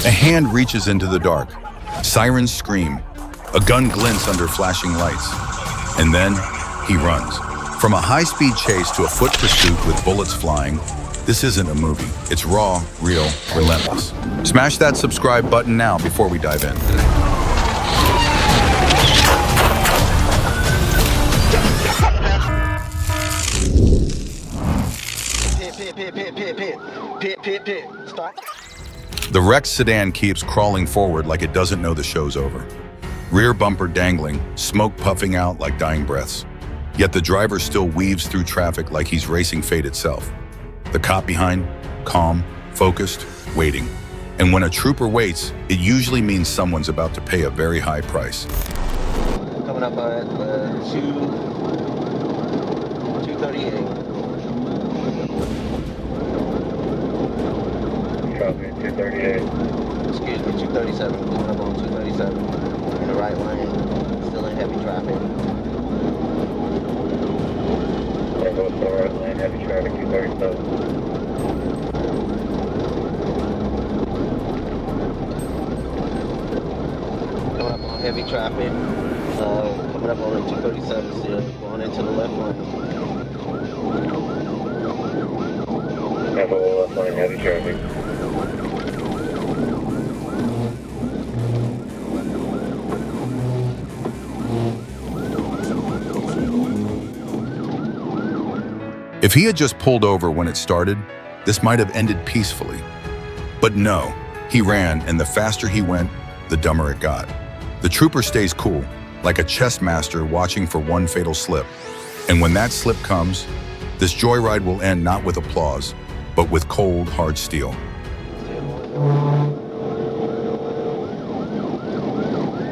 A hand reaches into the dark. Sirens scream. A gun glints under flashing lights. And then, he runs. From a high-speed chase to a foot pursuit with bullets flying, this isn't a movie. It's raw, real, relentless. Smash that subscribe button now before we dive in. Start. The wrecked sedan keeps crawling forward like it doesn't know the show's over. Rear bumper dangling, smoke puffing out like dying breaths. Yet the driver still weaves through traffic like he's racing fate itself. The cop behind, calm, focused, waiting. And when a trooper waits, it usually means someone's about to pay a very high price. Coming up at 238. Copy, 238. Excuse me, 237. Coming up on 237 in the right lane. Still in heavy traffic. Echo Star, right lane, heavy traffic, 237. Coming up on heavy traffic. Coming up on 237 still. Going into the left lane. Echo left lane, heavy traffic. If he had just pulled over when it started, this might have ended peacefully. But no, he ran, and the faster he went, the dumber it got. The trooper stays cool, like a chess master watching for one fatal slip. And when that slip comes, this joyride will end not with applause, but with cold, hard steel.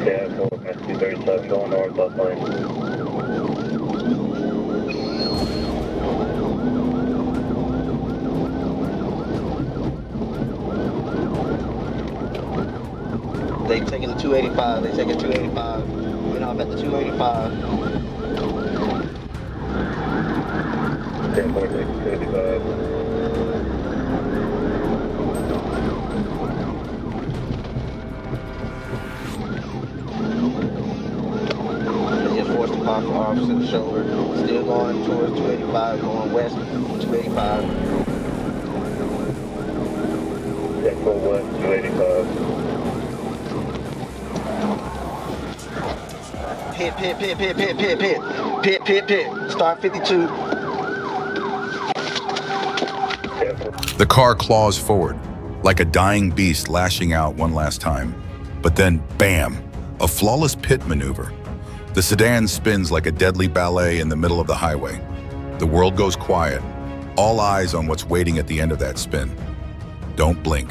Yeah, 237, going north, left lane. They taking the 285. They taking 285. We're off at the 285. 285. They just forced the car for arms to the shoulder. Still going towards 285, going west 285. Echo west, 285. Pit. Start 52. The car claws forward, like a dying beast lashing out one last time. But then, bam, a flawless pit maneuver. The sedan spins like a deadly ballet in the middle of the highway. The world goes quiet, all eyes on what's waiting at the end of that spin. Don't blink.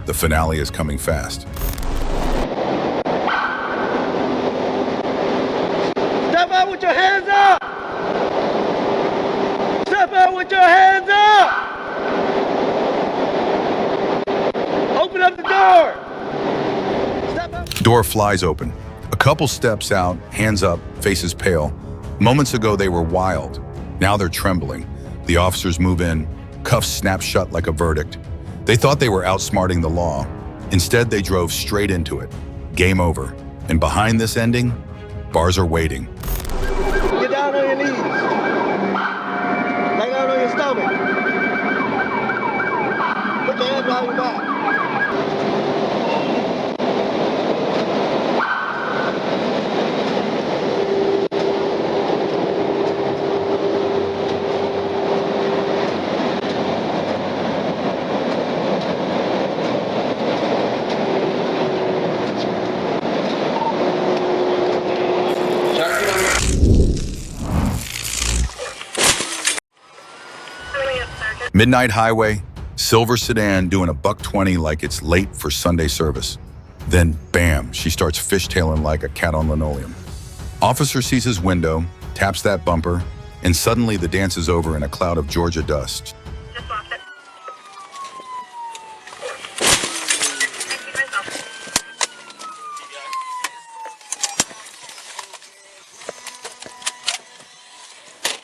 The finale is coming fast. Step out with your hands up! Step out with your hands up! Open up the door! Step out. Door flies open. A couple steps out, hands up, faces pale. Moments ago they were wild. Now they're trembling. The officers move in. Cuffs snap shut like a verdict. They thought they were outsmarting the law. Instead, they drove straight into it. Game over. And behind this ending, bars are waiting. Get down on your knees. Lay down on your stomach. Put your hands behind your back. Midnight highway, silver sedan doing a $120 like it's late for Sunday service. Then, bam, she starts fishtailing like a cat on linoleum. Officer sees his window, taps that bumper, and suddenly the dance is over in a cloud of Georgia dust. Just lost it.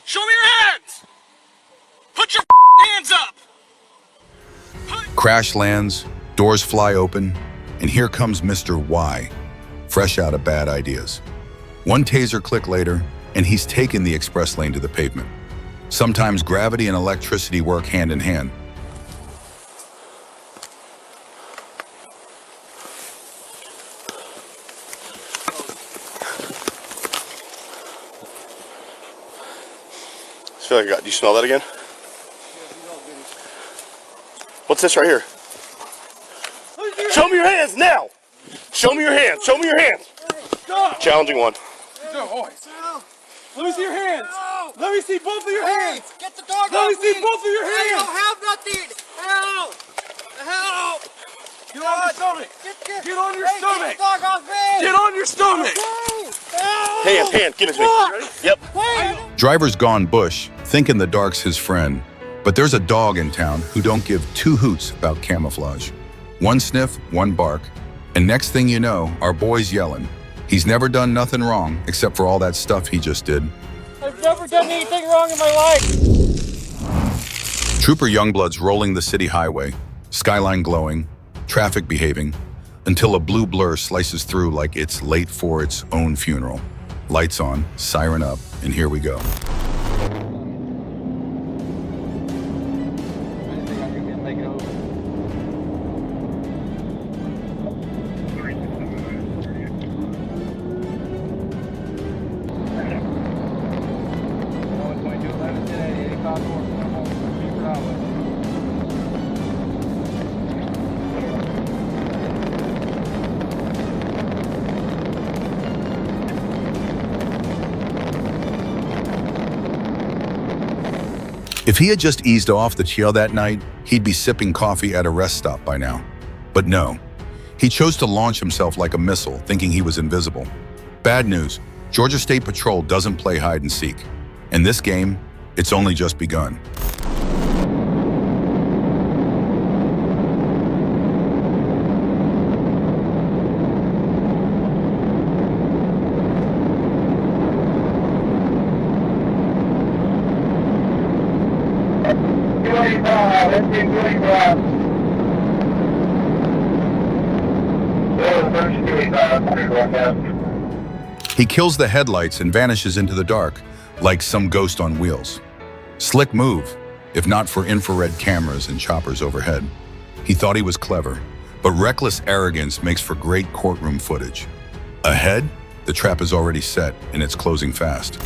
Show me your hands! Put your hands up! Crash lands, doors fly open, And here comes Mr. Y, fresh out of bad ideas. One taser click later, and he's taken the express lane to the pavement. Sometimes gravity and electricity work hand in hand. I feel like I got. Do you smell that again? What's this right here? Show me your hands now! Show me your hands! Show me your hands! Challenging one. Let me see your hands! Let me see both of your hands! Get the dog Let me off see me! both of your I hands! don't have nothing! Help! Help! Get on your stomach! Get on your Hey, stomach! Get the dog off me! Get on your stomach! Help! Hands, give it to me. Yep. Hey! Driver's gone bush, thinking the dark's his friend. But there's a dog in town who don't give two hoots about camouflage. One sniff, one bark, and next thing you know, our boy's yelling. He's never done nothing wrong except for all that stuff he just did. I've never done anything wrong in my life! Trooper Youngblood's rolling the city highway, skyline glowing, traffic behaving, until a blue blur slices through like it's late for its own funeral. Lights on, siren up, and here we go. If he had just eased off the chill that night, he'd be sipping coffee at a rest stop by now. But no, he chose to launch himself like a missile, thinking he was invisible. Bad news, Georgia State Patrol doesn't play hide and seek. In this game, it's only just begun. He kills the headlights and vanishes into the dark, like some ghost on wheels. Slick move, if not for infrared cameras and choppers overhead. He thought he was clever, but reckless arrogance makes for great courtroom footage. Ahead, the trap is already set and it's closing fast.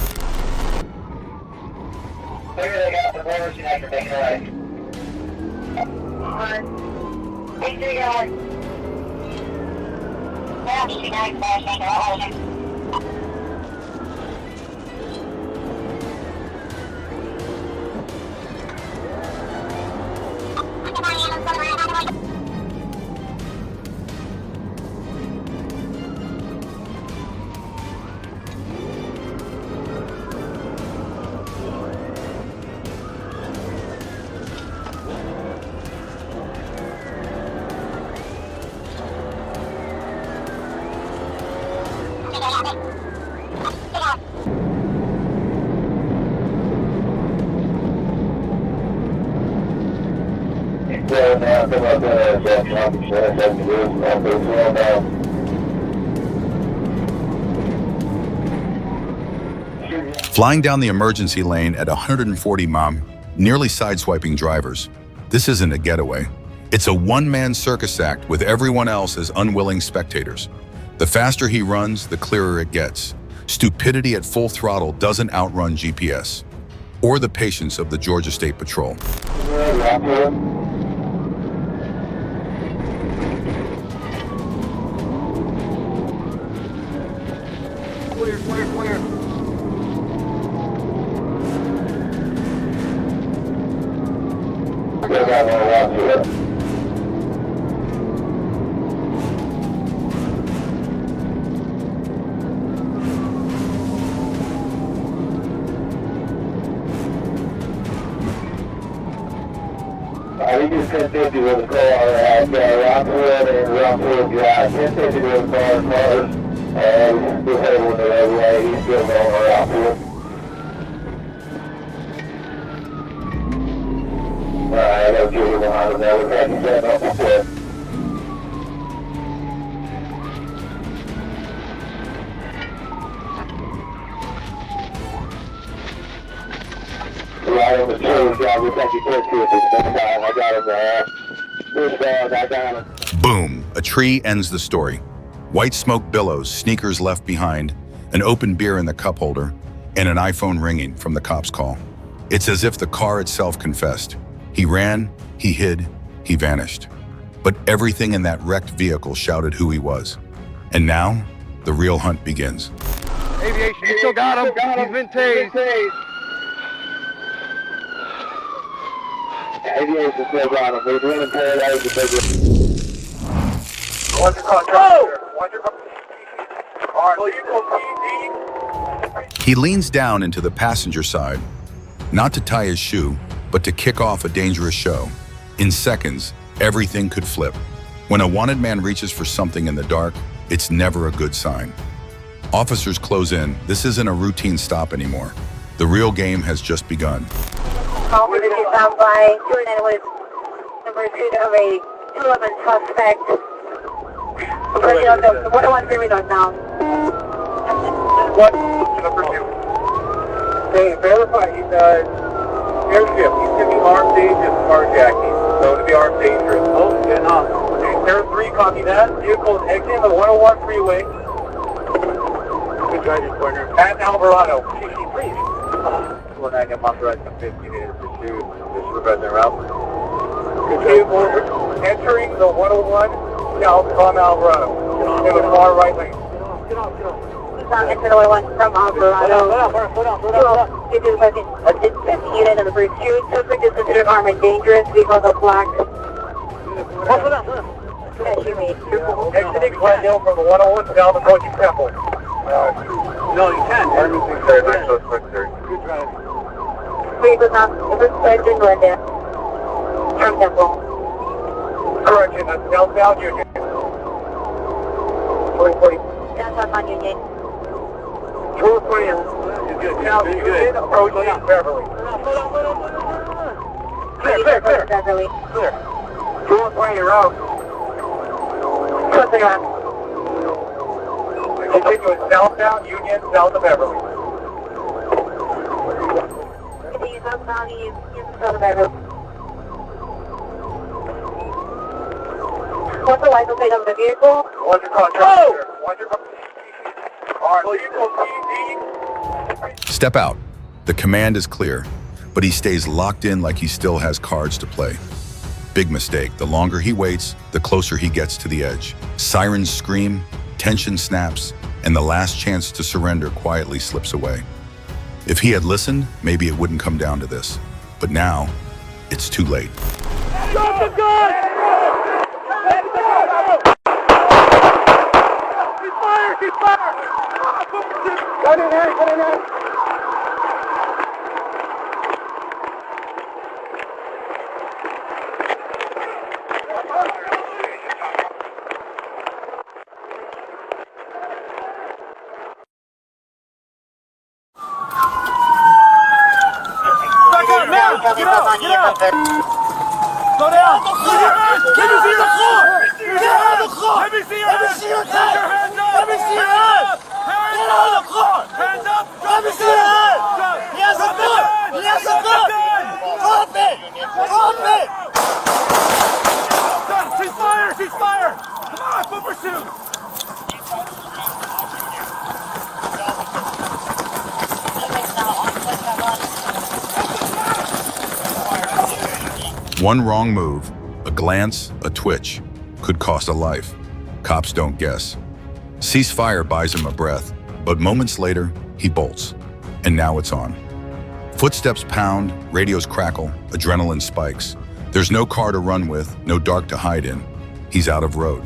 Flying down the emergency lane at 140 mph, nearly sideswiping drivers. This isn't a getaway. It's a one-man circus act with everyone else as unwilling spectators. The faster he runs, the clearer it gets. Stupidity at full throttle doesn't outrun GPS or the patience of the Georgia State Patrol. Clear. We just 1050 with a car at Rockwood and Rockwood Drive. 1050 with a car, cars. We just headed with the other way. He's still going to Rockwood. Alright, I got to get behind him now. We're taking that off the cliff. I got him there. I got him. Boom, a tree ends the story. White smoke billows, sneakers left behind, an open beer in the cup holder, and an iPhone ringing from the cop's call. It's as if the car itself confessed. He ran, he hid, he vanished. But everything in that wrecked vehicle shouted who he was. And now, the real hunt begins. Aviation, you still got him. He's been tased. Aviation still got him. We're running paradise. What's the contract? All right, well, you go PD. He leans down into the passenger side, not to tie his shoe, but to kick off a dangerous show. In seconds, everything could flip. When a wanted man reaches for something in the dark, it's never a good sign. Officers close in. This isn't a routine stop anymore. The real game has just begun. Call for the found by Jordan with number 2 of a 211 suspect. Bring on the 101 3 north now. What? Number 2. Hey, verify he's airship. He's going to be armed dangerous carjacking. So to be armed dangerous. Oh, good enough. Okay, Terror 3, copy that. Vehicle is exiting the 101 freeway. Good driving corner. At Alvarado. Please. When I get authorized to 50 to pursue this revenue route. Vehicle entering the 101 south from Alvarado. In the far right lane. Get off. Enter the 101 from Alvarado. This is assist 50 unit of the pursuit. Subject is considered armed and dangerous. Vehicles are black. Exiting Glendale from the 101 south approaching Temple. No, you can't. Everything's there. Next to us, quick, sir. Good drive. Vehicles now exiting Glendale. From Temple. Correction, that's southbound Union. 4040. Downtown on Union. 440. South Union approaching Beverly. Clear. Beverly. Clear. 420 route. Closing around. Continuing southbound Union, south of Beverly. Continue southbound Union, south of Beverly. What's the license plate of the vehicle? What's your contract? What's your contract? All right, well, you go PD. Step out. The command is clear, but he stays locked in like he still has cards to play. Big mistake. The longer he waits, the closer he gets to the edge. Sirens scream, tension snaps, and the last chance to surrender quietly slips away. If he had listened, maybe it wouldn't come down to this. But now, it's too late. Drop the gun! He's fired! Gun in hand! Back up now! Get out! Go down! Let me see your car! Get out of the car! Let me see your hands! Let me see your hands! Get out of the car! Hands up! Let me see your hands! He has a gun! He has a gun! Drop it! Drop it! She's fired! Come on, foot pursuit! One wrong move, a glance, a twitch, could cost a life. Cops don't guess. Ceasefire buys him a breath, but moments later, he bolts. And now it's on. Footsteps pound, radios crackle, adrenaline spikes. There's no car to run with, no dark to hide in. He's out of road,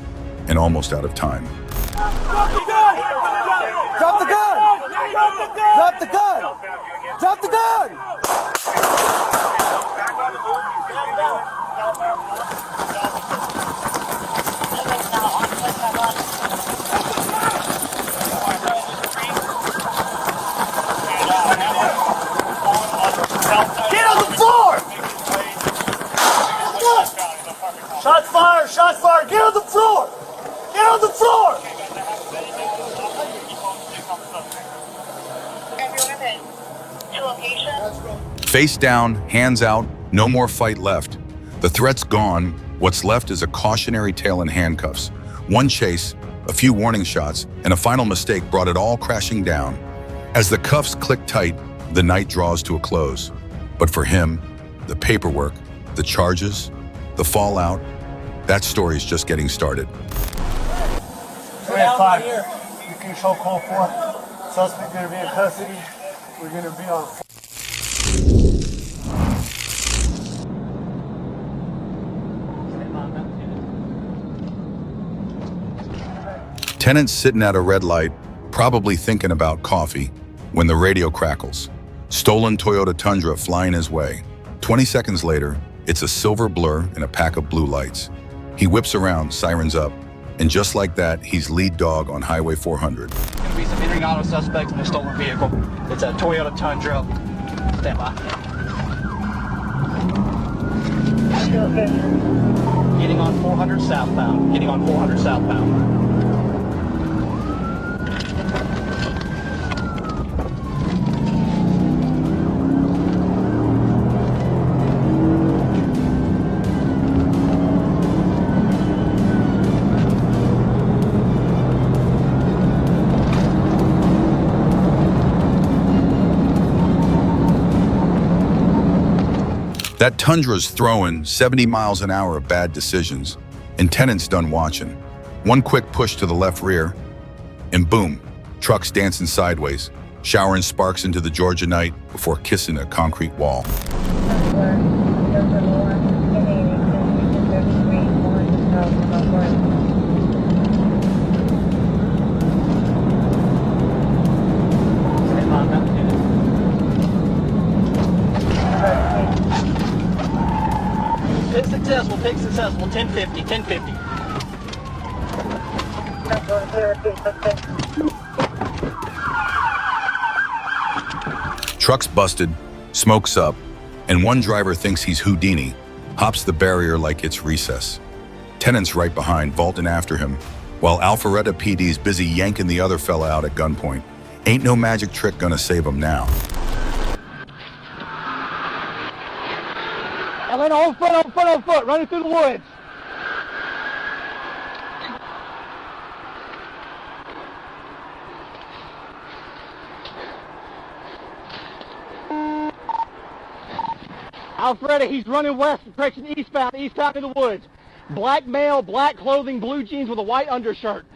and almost out of time. Drop the gun! Drop the gun! Drop the gun! Drop the gun! Get on the floor! Shots fired! Shots fired! Get on the floor! Get on the floor! Face down, hands out, No more fight left. The threat's gone. What's left is a cautionary tale and handcuffs. One chase, a few warning shots, and a final mistake brought it all crashing down. As the cuffs click tight, the night draws to a close. But for him, the paperwork, the charges, the fallout, that story's just getting started. 5. You control call 4. Suspect gonna be in custody. We're gonna be on. Tenant's sitting at a red light, probably thinking about coffee, when the radio crackles. Stolen Toyota Tundra flying his way. 20 seconds later, it's a silver blur in a pack of blue lights. He whips around, sirens up, and just like that, he's lead dog on Highway 400. There's going to be some entering auto suspects in a stolen vehicle. It's a Toyota Tundra. Stand by. Getting on 400 southbound. Getting on 400 southbound. That Tundra's throwing 70 miles an hour of bad decisions, and Tenant's done watching. One quick push to the left rear, and boom, truck's dancing sideways, showering sparks into the Georgia night before kissing a concrete wall. Take successful, 1050, 1050. Truck's busted, smoke's up, and one driver thinks he's Houdini, hops the barrier like it's recess. Tenant's right behind, vaulting after him, while Alpharetta PD's busy yanking the other fella out at gunpoint. Ain't no magic trick gonna save him now. I went on foot, running through the woods. Alfreda, he's running west, direction eastbound in the woods. Black male, black clothing, blue jeans with a white undershirt.